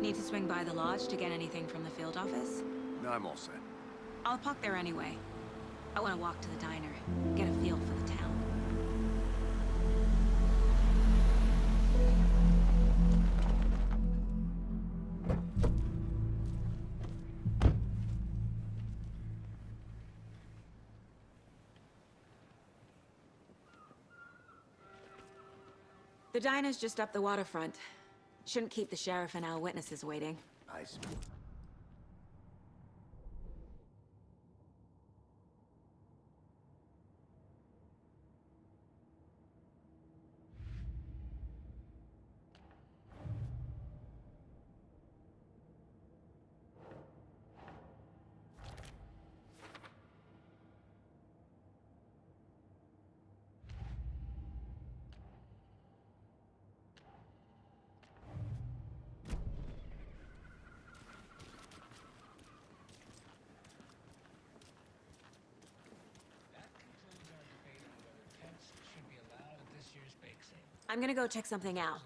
Need to swing by the lodge to get anything from the field office? No, I'm all set. I'll park there anyway. I want to walk to the diner, get a feel for the town. The diner's just up the waterfront. Shouldn't keep the sheriff and our witnesses waiting. I see. I'm gonna go check something out.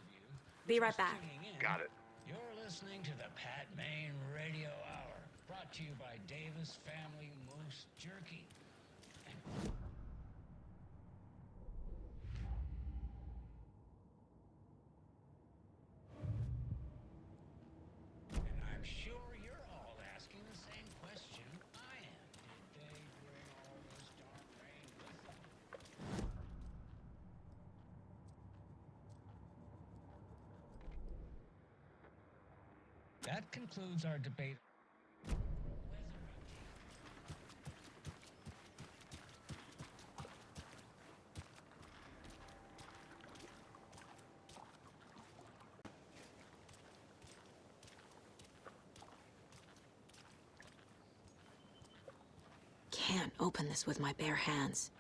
Be right back. Got it. You're listening to the Pat Main Radio Hour, brought to you by Davis Family Moose Jerky. And I'm sure you're all asking the same question I am. Did they bring all this dark rain with them? That concludes our debate. Can't open this with my bare hands.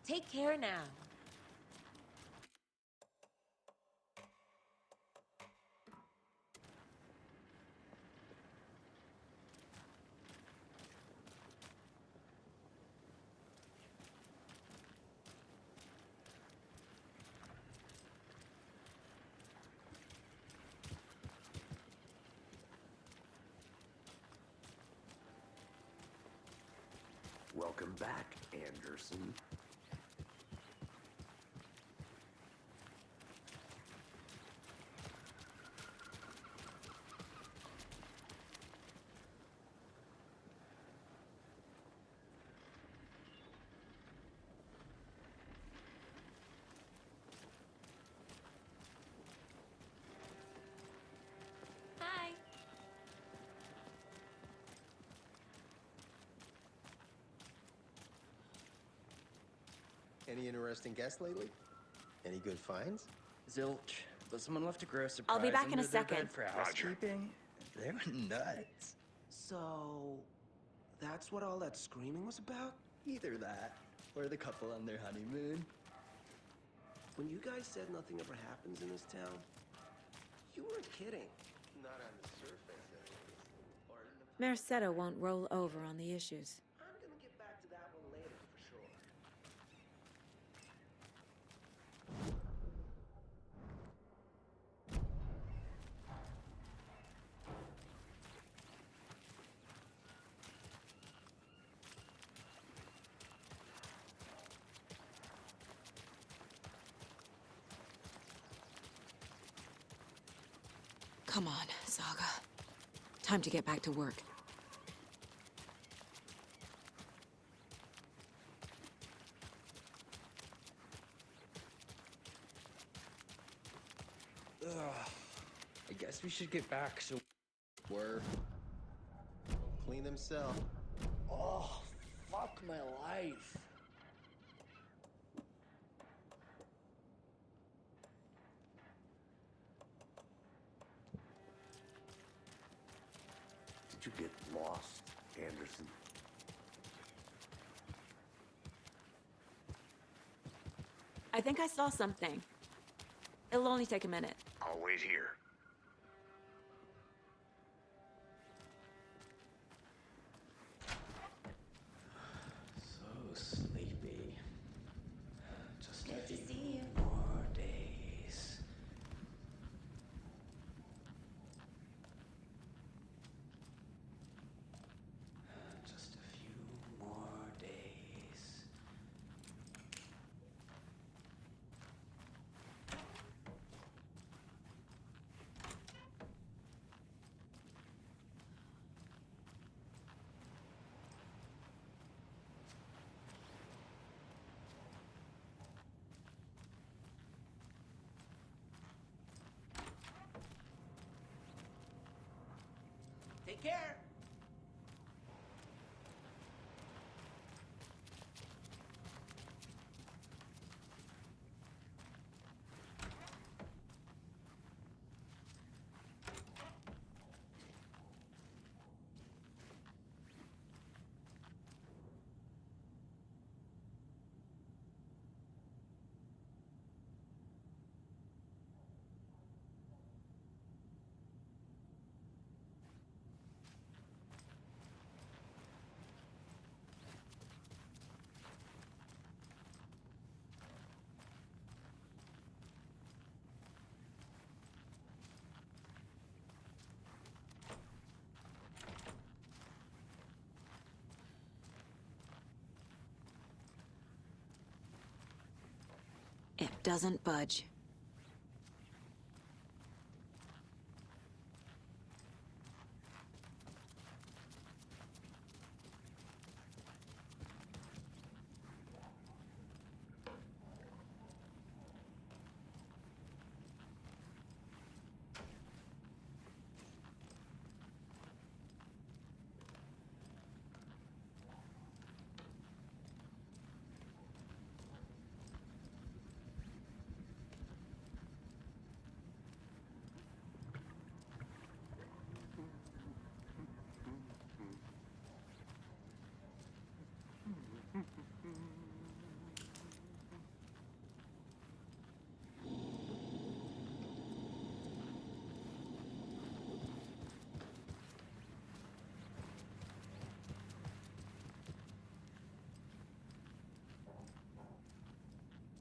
Take care now. Welcome back, Anderson. Hi. Any interesting guests lately? Any good finds? Zilch, but someone left a gross I'll surprise be back in a under their second. bed for housekeeping. They were nuts. So, that's what all that screaming was about? Either that, or the couple on their honeymoon. When you guys said nothing ever happens in this town, you weren't kidding. Not on the surface, anyways. Or Merced won't roll over on the issues. I'm gonna get back to that one later for sure. Come on, Saga. Time to get back to work. I guess we should get back so we're... Clean himself. Oh, fuck my life. Did you get lost, Anderson? I think I saw something. It'll only take a minute. I'll wait here. So sleepy. Just a few more days. Just a few more days. Take care. It doesn't budge.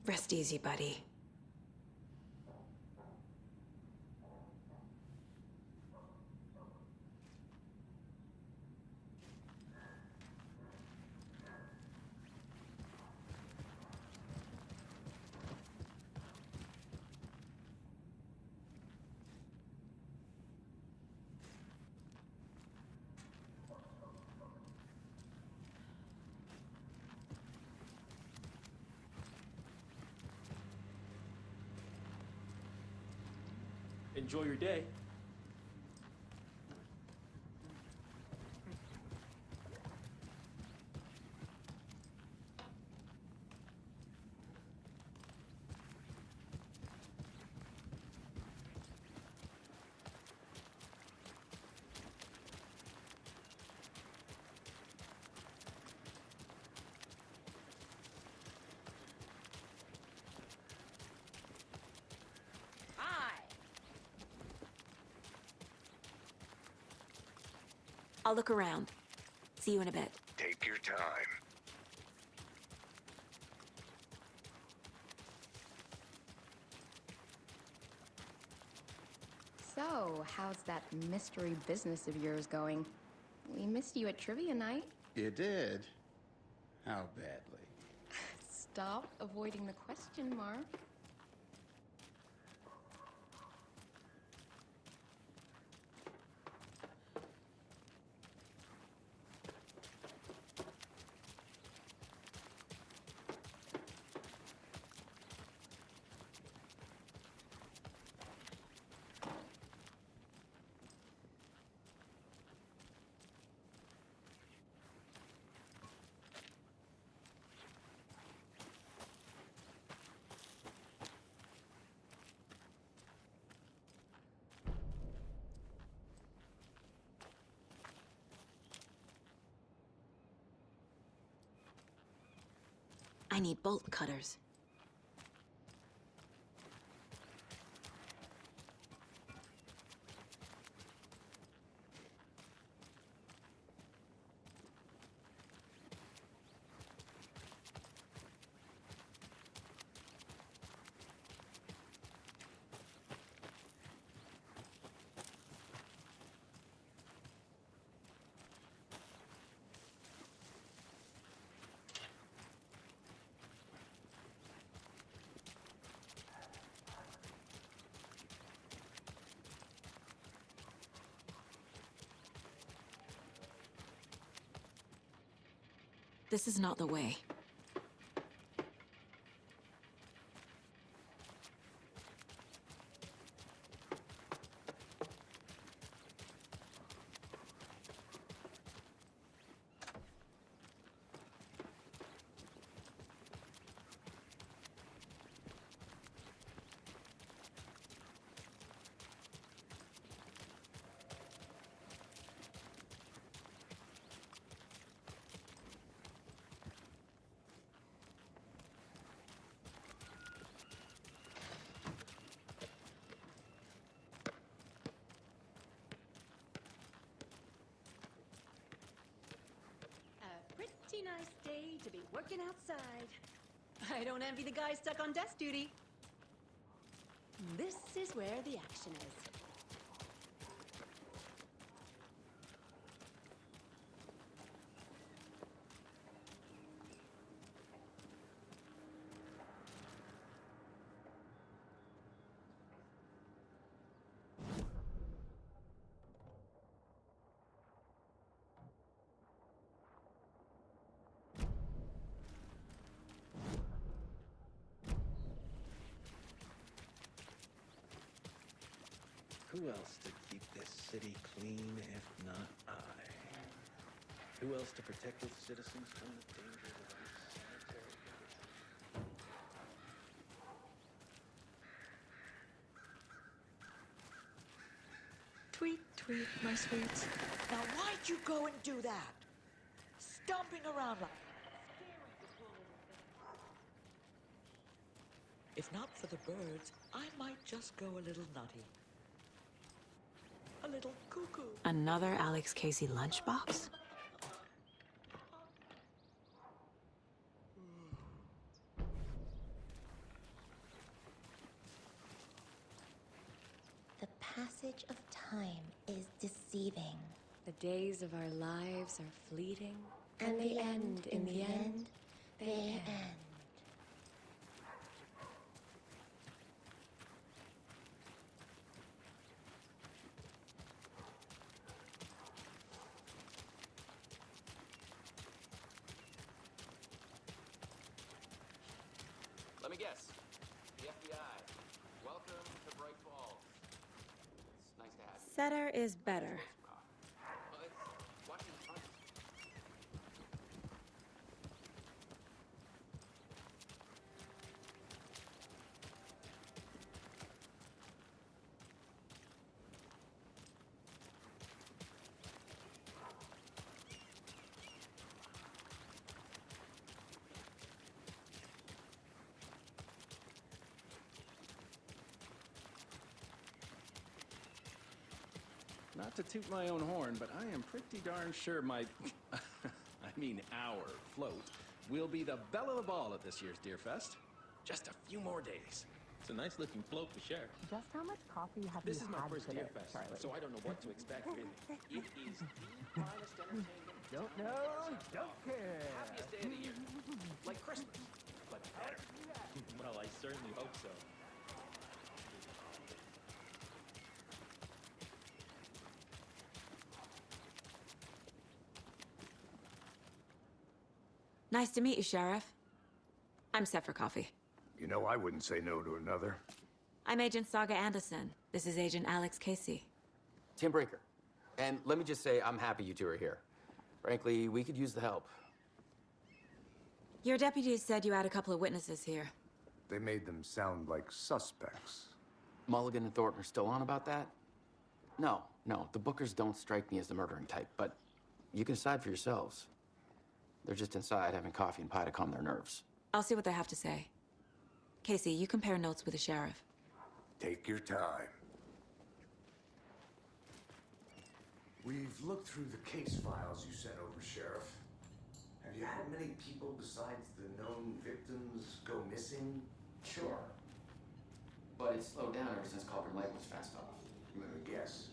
Rest easy, buddy. Enjoy your day. I'll look around. See you in a bit. Take your time. So, how's that mystery business of yours going? We missed you at trivia night. You did? How badly? Stop avoiding the question, Mark. I need bolt cutters. This is not the way. Pretty nice day to be working outside. I don't envy the guy stuck on desk duty. This is where the action is. Who else to keep this city clean if not I? Who else to protect its citizens from the dangers of unsanitary conditions? Tweet, tweet, my sweets. Now why'd you go and do that? Stomping around like if not for the birds, I might just go a little nutty. A little cuckoo. Another Alex Casey lunchbox? The passage of time is deceiving. The days of our lives are fleeting, And they end in the end. They end. Let me guess. The FBI. Welcome to Brightfalls. It's nice to have you. Setter is better. Well, it's watching the front. Not to toot my own horn, but I am pretty darn sure my, I mean our float will be the belle of the ball at this year's Deer Fest. Just a few more days. It's a nice looking float to share. Just how much coffee have This you is my had first today, Deer Fest, Charlie? so I don't know what to expect, really. It is the finest entertainment. Don't know, don't care. Happiest day of the year. Like Christmas, but better. Well, I certainly hope so. Nice to meet you, Sheriff. I'm set for coffee. You know, I wouldn't say no to another. I'm Agent Saga Anderson. This is Agent Alex Casey. Tim Breaker. And let me just say, I'm happy you two are here. Frankly, we could use the help. Your deputies said you had a couple of witnesses here. They made them sound like suspects. Mulligan and Thornton are still on about that? No, the Bookers don't strike me as the murdering type, but you can decide for yourselves. They're just inside having coffee and pie to calm their nerves. I'll see what they have to say. Casey, you compare notes with the sheriff. Take your time. We've looked through the case files you sent over, Sheriff. Have you had many people besides the known victims go missing? Sure. But it slowed down ever since Cauldron Lake was fenced off. I'm gonna guess.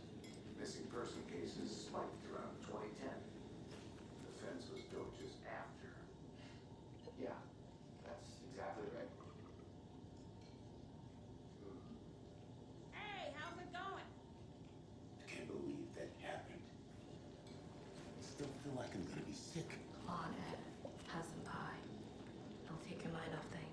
Missing person cases spiked around 2010. The fence was built just after. Yeah, that's exactly right. Hey, how's it going? I can't believe that happened. I still feel like I'm gonna be sick. Come on, Ed. Have some pie. It'll take your mind off things.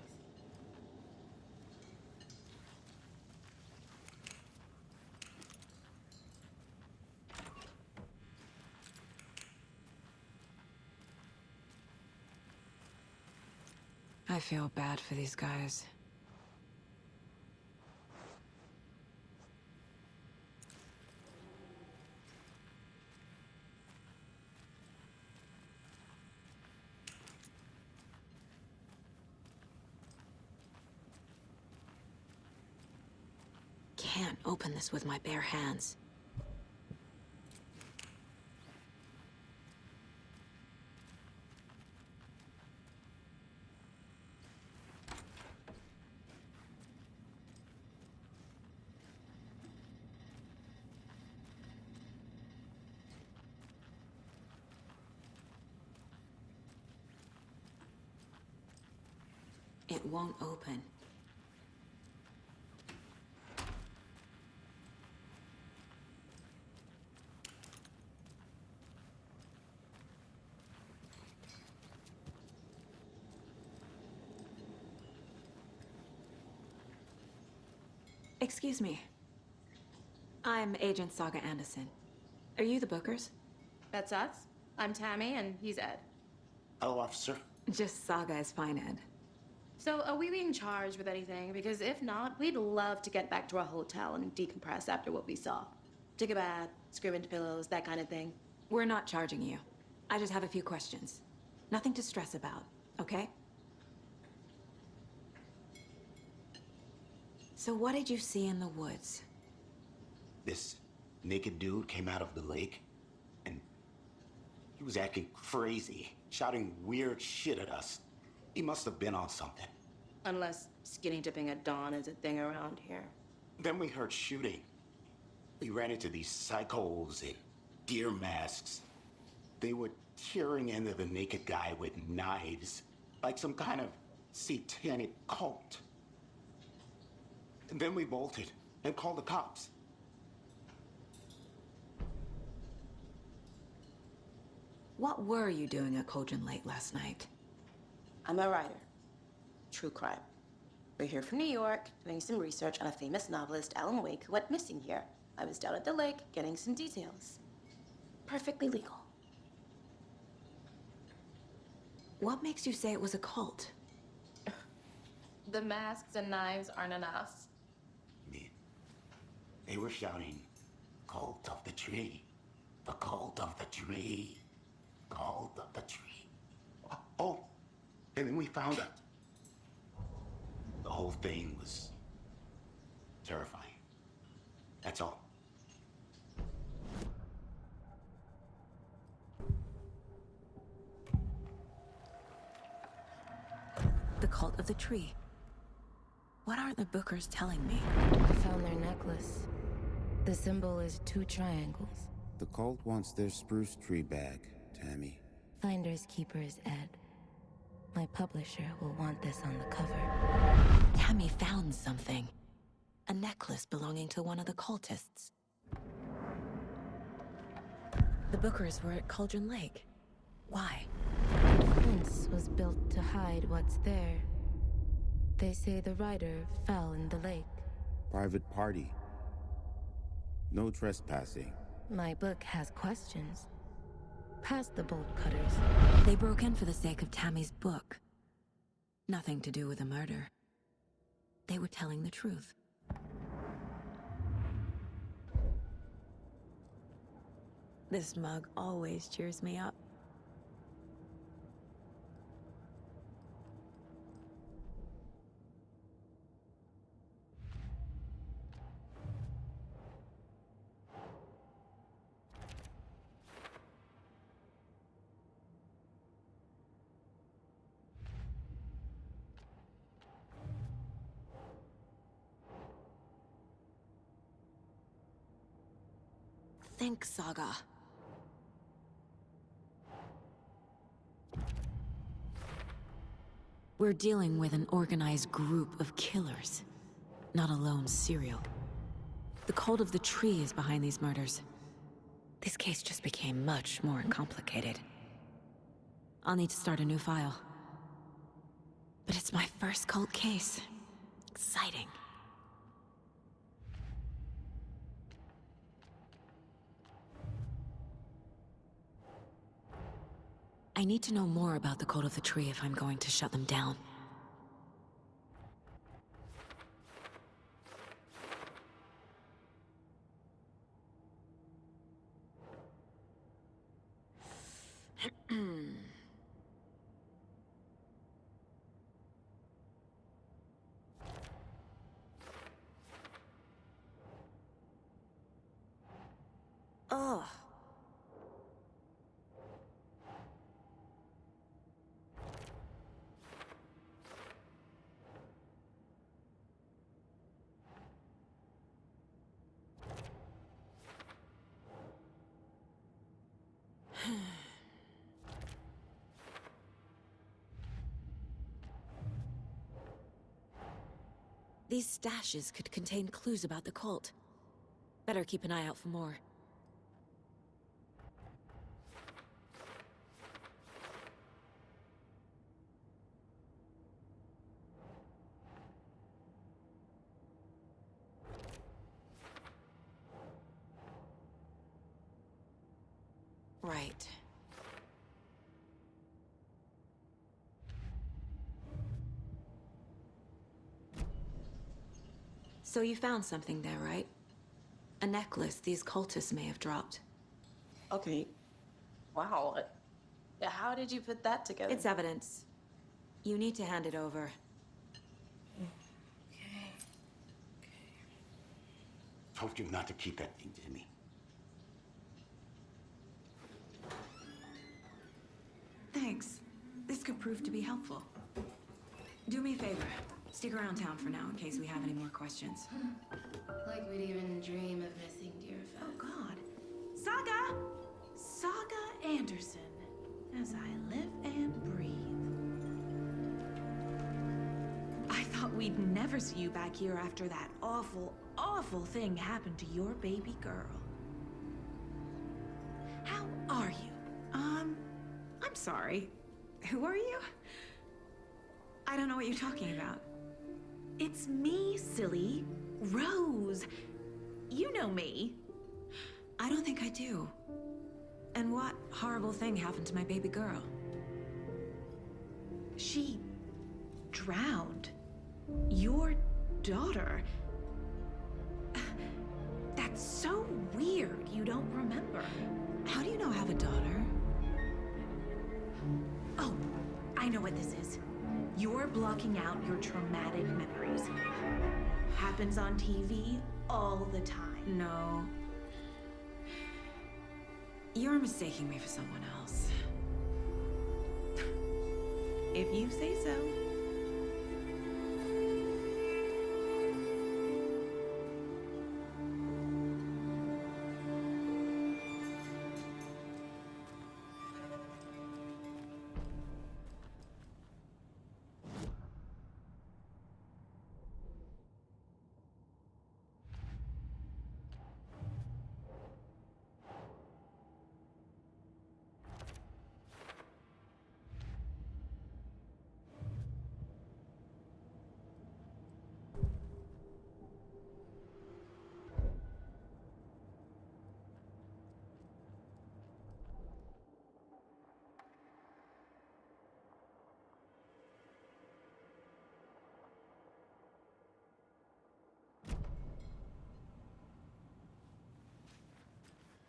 I feel bad for these guys. Can't open this with my bare hands. It won't open. Excuse me. I'm Agent Saga Anderson. Are you the Bookers? That's us. I'm Tammy, and he's Ed. Hello, officer. Just Saga is fine, Ed. So, are we being charged with anything? Because if not, we'd love to get back to our hotel and decompress after what we saw. Take a bath, scream into pillows, that kind of thing. We're not charging you. I just have a few questions. Nothing to stress about, okay? So what did you see in the woods? This naked dude came out of the lake, and he was acting crazy, shouting weird shit at us. He must have been on something. Unless skinny dipping at dawn is a thing around here. Then we heard shooting. We ran into these psychos in deer masks. They were tearing into the naked guy with knives, like some kind of satanic cult. And then we bolted and called the cops. What were you doing at Cauldron Lake last night? I'm a writer. True crime. We're here from New York, doing some research on a famous novelist, Alan Wake, who went missing here. I was down at the lake, getting some details. Perfectly legal. What makes you say it was a cult? The masks and knives aren't enough. They were shouting, "Cult of the tree, the cult of the tree, cult of the tree." Oh, and then we found it. The whole thing was terrifying. That's all. The cult of the tree. What aren't the Bookers telling me? I found their necklace. The symbol is 2 triangles. The cult wants their spruce tree back, Tammy. Finders keepers, Ed. My publisher will want this on the cover. Tammy found something. A necklace belonging to one of the cultists. The Bookers were at Cauldron Lake. Why? The fence was built to hide what's there. They say the writer fell in the lake. Private party. No trespassing. My book has questions. Past the bolt cutters. They broke in for the sake of Tammy's book. Nothing to do with the murder. They were telling the truth. This mug always cheers me up. think, Saga. We're dealing with an organized group of killers, not a lone serial. The cult of the tree is behind these murders. This case just became much more complicated. I'll need to start a new file. But it's my first cult case. Exciting. I need to know more about the cult of the tree if I'm going to shut them down. Ugh. These stashes could contain clues about the cult. Better keep an eye out for more. Right. So you found something there, right? A necklace these cultists may have dropped. Okay. Wow. How did you put that together? It's evidence. You need to hand it over. Told you not to keep that thing to me. Thanks. This could prove to be helpful. Do me a favor. Stick around town for now in case we have any more questions. Like we'd even dream of missing Deerfest. Oh, God. Saga! Saga Anderson. As I live and breathe. I thought we'd never see you back here after that awful, awful thing happened to your baby girl. How are you? I'm sorry. Who are you? I don't know what you're talking about. It's me, silly. Rose. You know me. I don't think I do. And what horrible thing happened to my baby girl? She drowned. Your daughter. That's so weird you don't remember. How do you know I have a daughter? Oh, I know what this is. You're blocking out your traumatic memories. Happens on TV all the time. No. You're mistaking me for someone else. If you say so.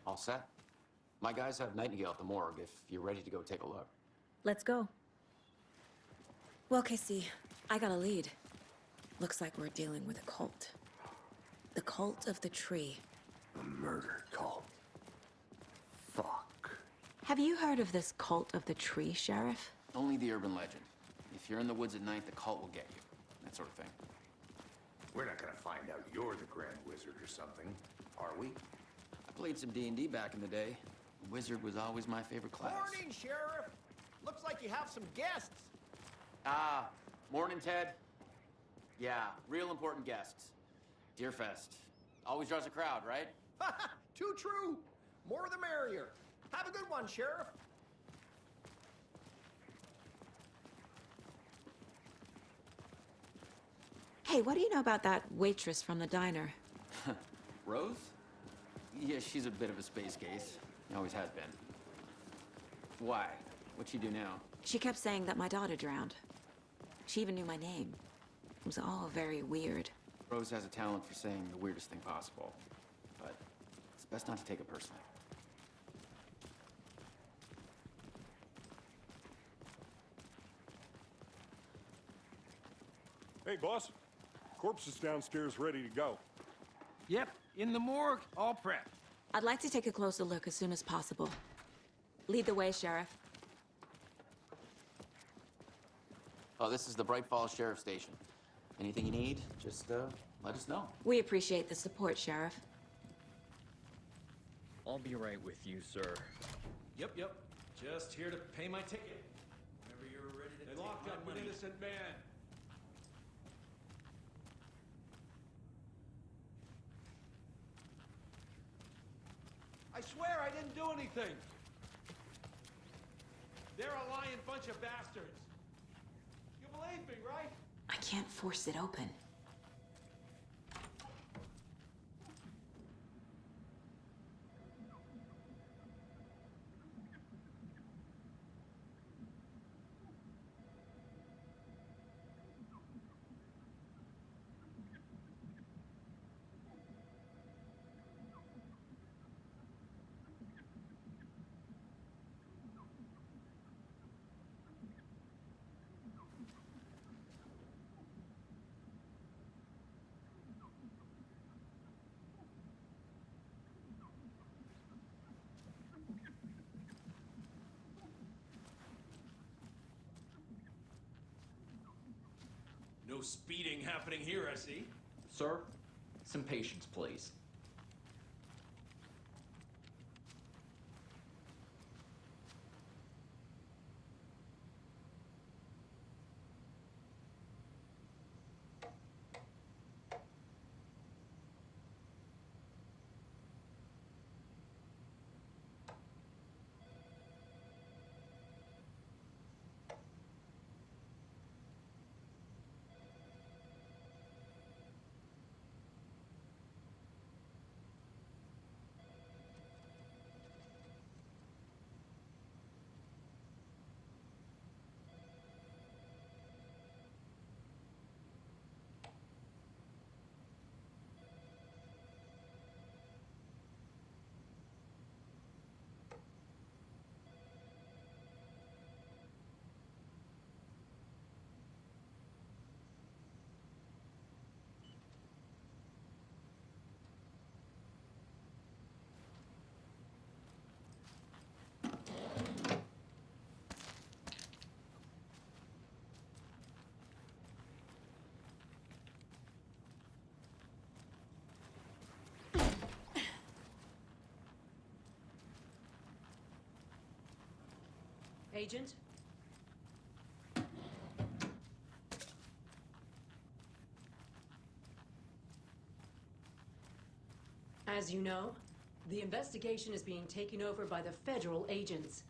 All set? My guys have Nightingale at the morgue if you're ready to go take a look. Let's go. Well, Casey, I got a lead. Looks like we're dealing with a cult. The cult of the tree. A murder cult. Fuck. Have you heard of this cult of the tree, Sheriff? Only the urban legend. If you're in the woods at night, the cult will get you. That sort of thing. We're not gonna find out you're the Grand Wizard or something, are we? Played some D&D back in the day. Wizard was always my favorite class. Morning, Sheriff. Looks like you have some guests. Ah, morning, Ted. Yeah, real important guests. Deerfest. Always draws a crowd, right? Too true. More the merrier. Have a good one, Sheriff. Hey, what do you know about that waitress from the diner? Rose? Yeah, she's a bit of a space case. Always has been. Why? What'd she do now? She kept saying that my daughter drowned. She even knew my name. It was all very weird. Rose has a talent for saying the weirdest thing possible. But it's best not to take it personally. Hey, boss. Corpse is downstairs ready to go. Yep, in the morgue, all prepped. I'd like to take a closer look as soon as possible. Lead the way, Sheriff. Oh, this is the Brightfalls Sheriff Station. Anything you need, just let us know. We appreciate the support, Sheriff. I'll be right with you, sir. Yep. Just here to pay my ticket. Whenever you're ready to They locked up an innocent man. I swear I didn't do anything. They're a lying bunch of bastards. You believe me, right? I can't force it open. No speeding happening here, I see. Sir, some patience, please. Agent? As you know, the investigation is being taken over by the federal agents.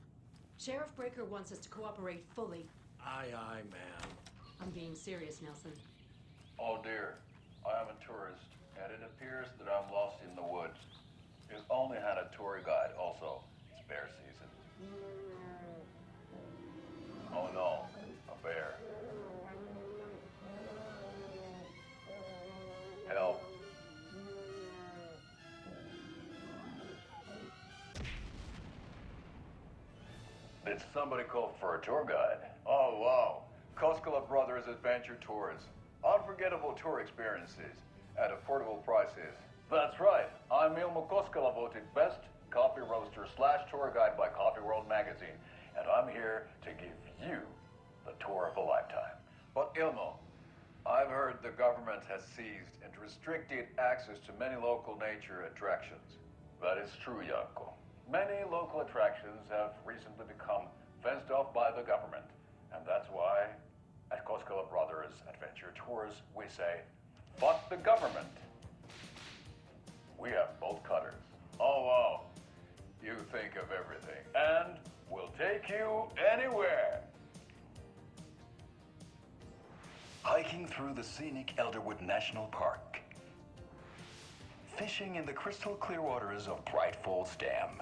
Sheriff Breaker wants us to cooperate fully. Aye, ma'am. I'm being serious, Nelson. Oh dear, I am a tourist, and it appears that I'm lost in the woods. You've only had a tour guide, also. It's bear season. Oh no, a bear. Help. Did somebody call for a tour guide? Oh wow, Koskela Brothers Adventure Tours. Unforgettable tour experiences at affordable prices. That's right, I'm Ilmo Koskela, voted best coffee roaster / tour guide by Coffee World magazine, and I'm here to give you the tour of a lifetime. But Ilmo, I've heard the government has seized and restricted access to many local nature attractions. That is true, Yanko. Many local attractions have recently become fenced off by the government. And that's why, at Koskela Brothers Adventure Tours, we say, fuck the government. We have bolt cutters. Oh, wow. You think of everything. And we'll take you anywhere. Hiking through the scenic Elderwood National Park. Fishing in the crystal clear waters of Brightfalls Dam.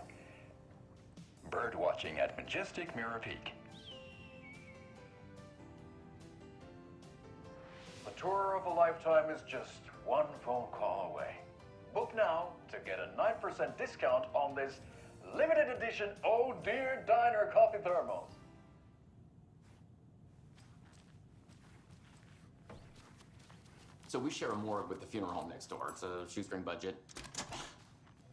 Bird watching at majestic Mirror Peak. A tour of a lifetime is just one phone call away. Book now to get a 9% discount on this limited edition Oh Dear Diner coffee thermos. So we share a morgue with the funeral home next door. It's a shoestring budget.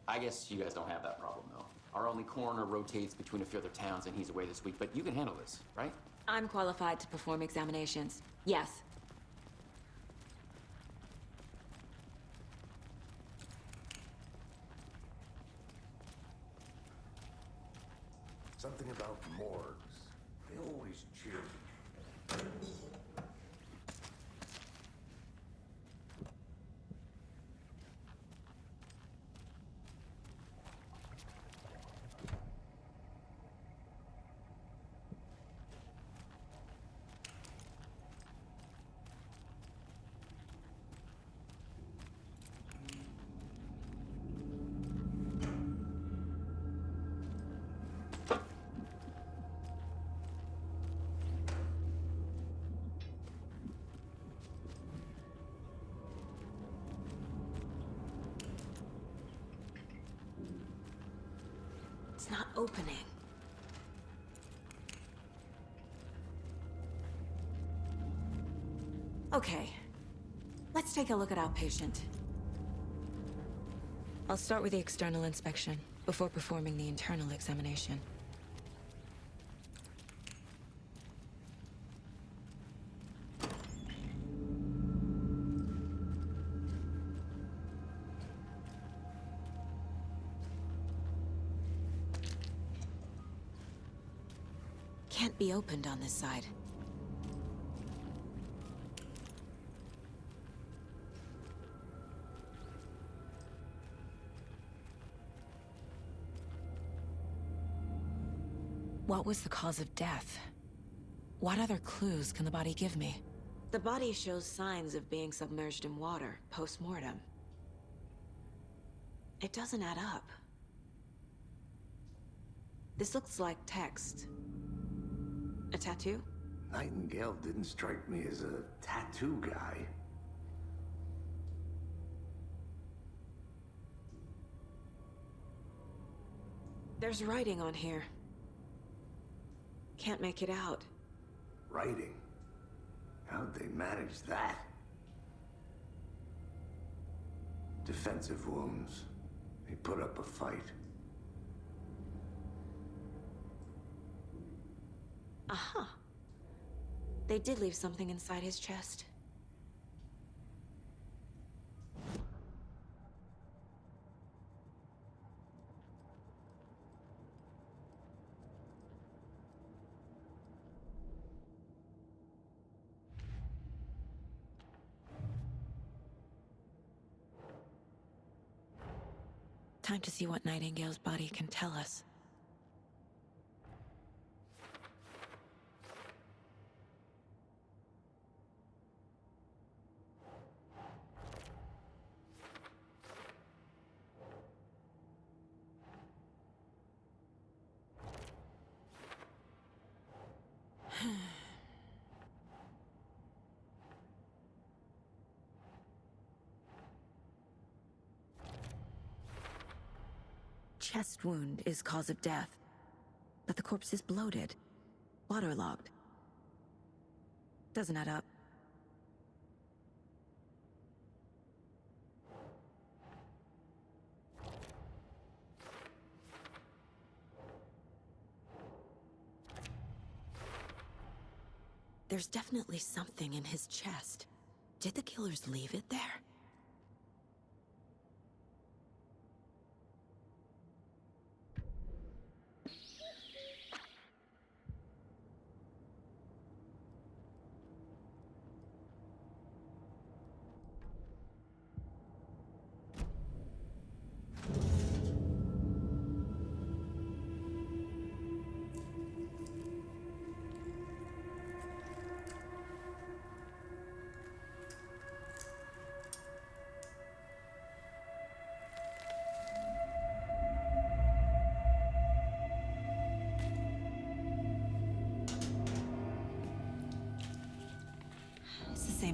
I guess you guys don't have that problem, though. Our only coroner rotates between a few other towns, and he's away this week, but you can handle this, right? I'm qualified to perform examinations. Yes. Something about morgues. They always cheer me. It's not opening. Okay. Let's take a look at our patient. I'll start with the external inspection before performing the internal examination. Can't be opened on this side. What was the cause of death? What other clues can the body give me? The body shows signs of being submerged in water post-mortem. It doesn't add up. This looks like text. A tattoo? Nightingale didn't strike me as a tattoo guy. There's writing on here. Can't make it out. Writing? How'd they manage that? Defensive wounds. He put up a fight. Aha. They did leave something inside his chest. Time to see what Nightingale's body can tell us. Chest wound is cause of death, but the corpse is bloated, waterlogged. Doesn't add up. There's definitely something in his chest. Did the killers leave it there?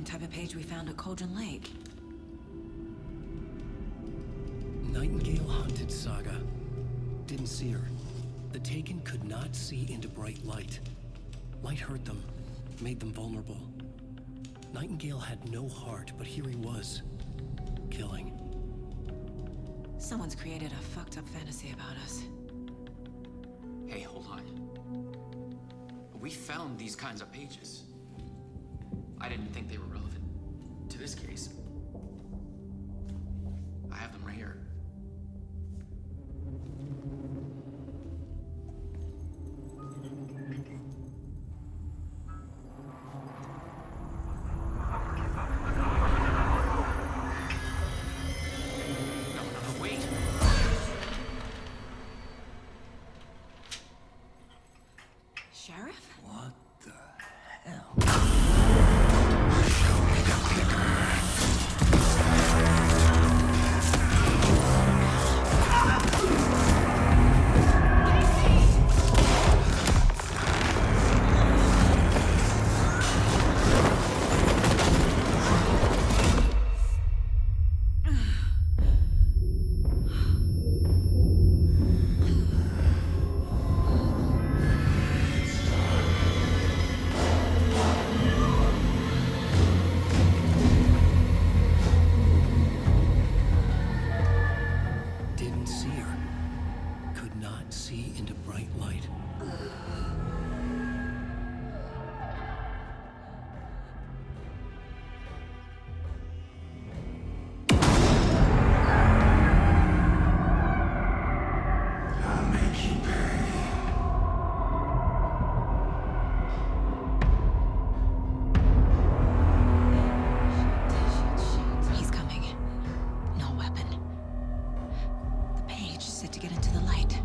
type of page we found at Cauldron Lake. Nightingale hunted Saga. Didn't see her. The Taken could not see into bright light. Light hurt them, made them vulnerable. Nightingale had no heart, but here he was, killing. Someone's created a fucked up fantasy about us. Hey, hold on. We found these kinds of pages. I didn't think they were relevant to this case. I have them right here. No, wait. Sheriff? What the hell? Didn't see her. Could not see into bright light. He's coming. No weapon. The page set to get into the light.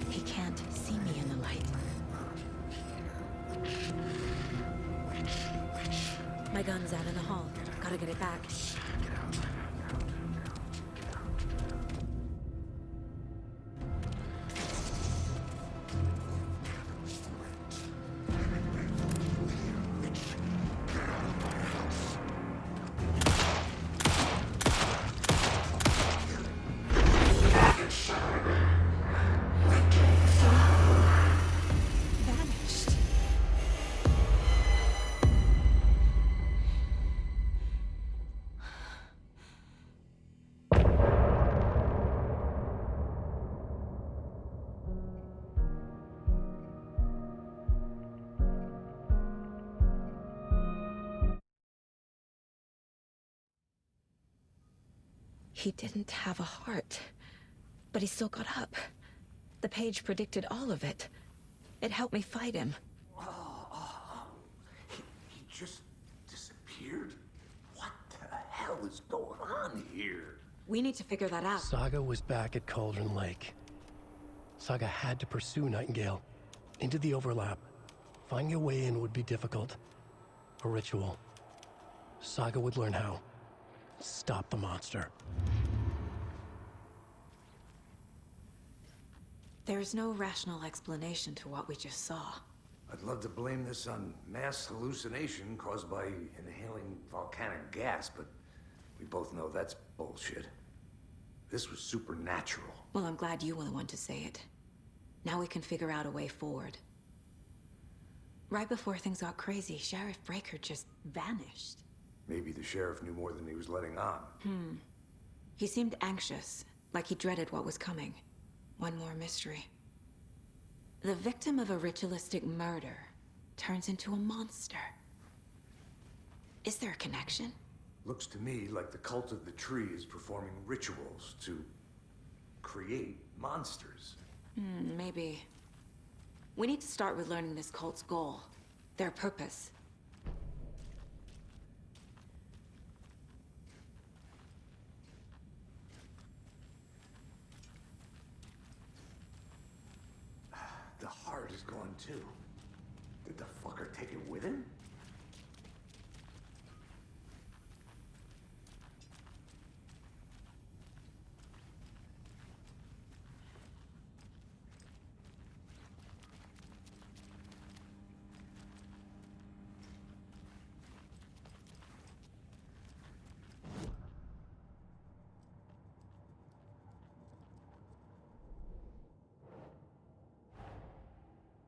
He can't see me in the light. My gun's out in the hall. Gotta get it back. Vanished. He didn't have a heart, but he still got up. The page predicted all of it. It helped me fight him. He just disappeared? What the hell is going on here? We need to figure that out. Saga was back at Cauldron Lake. Saga had to pursue Nightingale. Into the overlap. Finding a way in would be difficult. A ritual. Saga would learn how. Stop the monster. There's no rational explanation to what we just saw. I'd love to blame this on mass hallucination caused by inhaling volcanic gas, but we both know that's bullshit. This was supernatural. Well, I'm glad you were the one to say it. Now we can figure out a way forward. Right before things got crazy, Sheriff Breaker just vanished. Maybe the sheriff knew more than he was letting on. He seemed anxious, like he dreaded what was coming. One more mystery. The victim of a ritualistic murder turns into a monster. Is there a connection? Looks to me like the cult of the tree is performing rituals to create monsters. Maybe. We need to start with learning this cult's goal, their purpose. The heart is gone too. Did the fucker take it with him?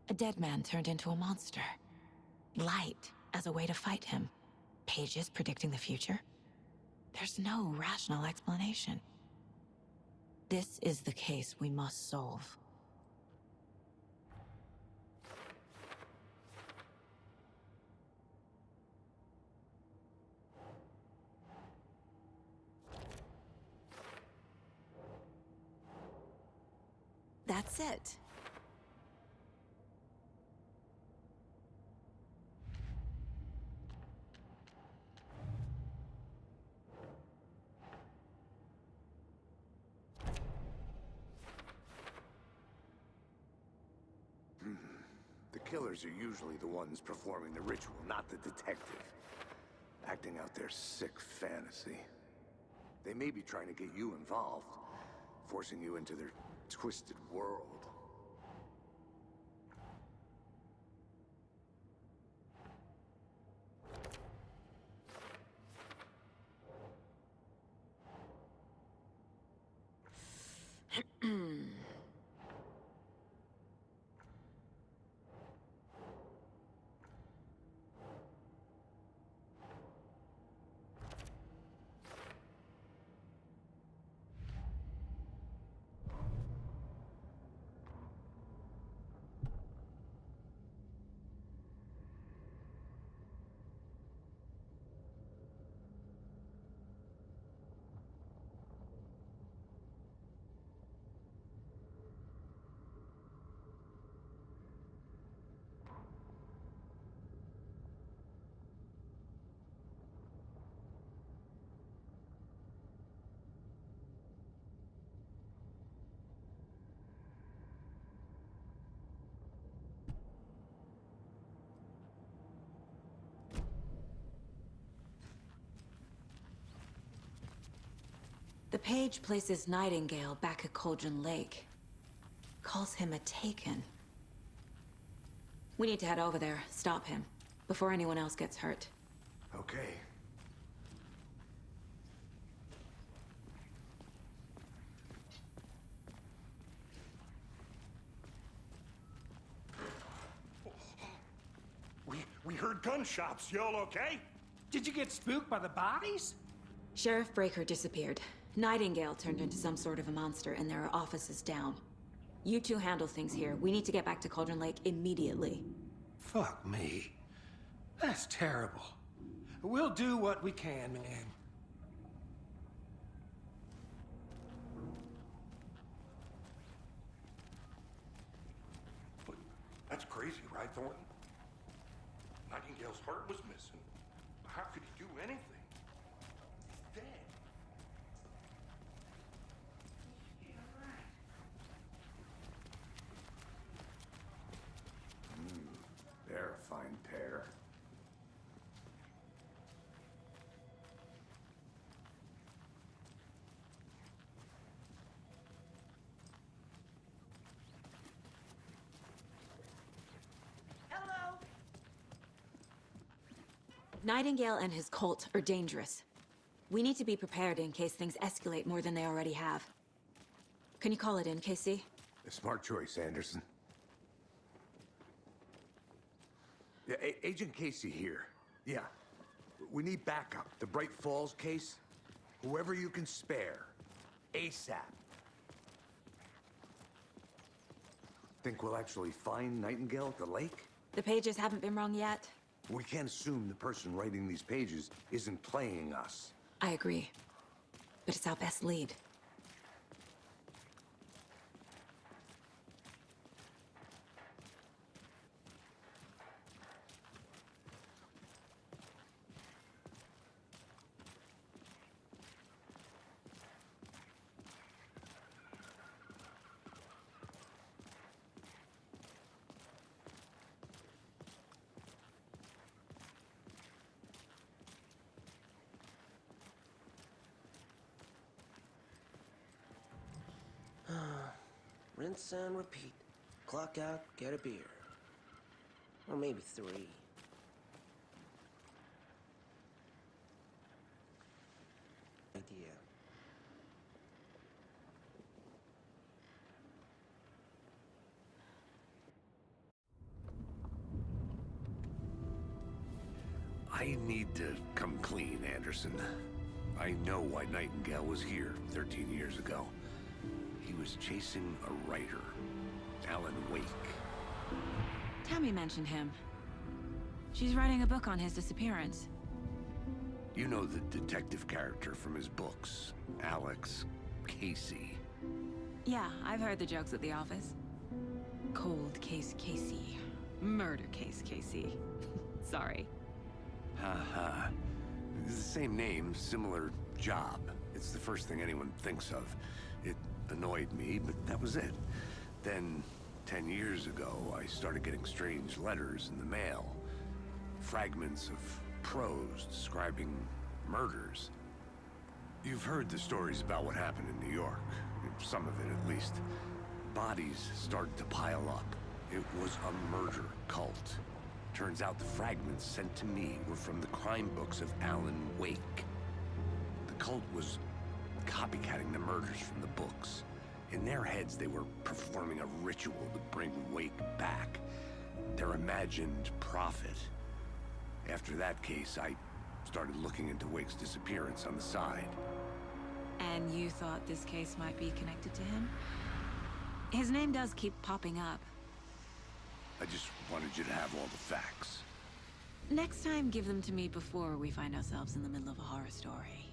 A dead man turned into a monster. Light as a way to fight him. Pages predicting the future? There's no rational explanation. This is the case we must solve. That's it. The killers are usually the ones performing the ritual, not the detective. Acting out their sick fantasy. They may be trying to get you involved, forcing you into their twisted world. The page places Nightingale back at Cauldron Lake. Calls him a Taken. We need to head over there, stop him, before anyone else gets hurt. Okay. We heard gunshots. Y'all okay? Did you get spooked by the bodies? Sheriff Breaker disappeared. Nightingale turned into some sort of a monster, and there are offices down. You two handle things here. We need to get back to Cauldron Lake immediately. Fuck me. That's terrible. We'll do what we can, man. That's crazy, right, Thornton? Nightingale's heart was missing. How could he do anything? He's dead. They're a fine pair. Hello? Nightingale and his cult are dangerous. We need to be prepared in case things escalate more than they already have. Can you call it in, KC? A smart choice, Anderson. Yeah, Agent Casey here. Yeah. We need backup. The Brightfalls case. Whoever you can spare. ASAP. Think we'll actually find Nightingale at the lake? The pages haven't been wrong yet. We can't assume the person writing these pages isn't playing us. I agree. But it's our best lead. Rinse and repeat. Clock out, get a beer. Or maybe 3. Idea. I need to come clean, Anderson. I know why Nightingale was here 13 years ago. He was chasing a writer, Alan Wake. Tammy mentioned him. She's writing a book on his disappearance. You know the detective character from his books, Alex Casey. Yeah, I've heard the jokes at the office. Cold case Casey. Murder case Casey. Sorry. Ha. It's the same name, similar job. It's the first thing anyone thinks of. It annoyed me, but that was it. Then, 10 years ago, I started getting strange letters in the mail. Fragments of prose describing murders. You've heard the stories about what happened in New York. Some of it, at least. Bodies started to pile up. It was a murder cult. Turns out the fragments sent to me were from the crime books of Alan Wake. The cult was copycatting the murders from the books. In their heads, they were performing a ritual to bring Wake back. Their imagined prophet. After that case, I started looking into Wake's disappearance on the side. And you thought this case might be connected to him? His name does keep popping up. I just wanted you to have all the facts. Next time, give them to me before we find ourselves in the middle of a horror story.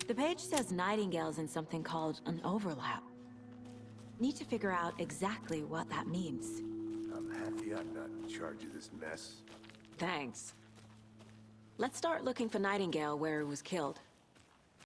The page says Nightingale's in something called an overlap. Need to figure out exactly what that means. I'm happy I'm not in charge of this mess. Thanks. Let's start looking for Nightingale where he was killed.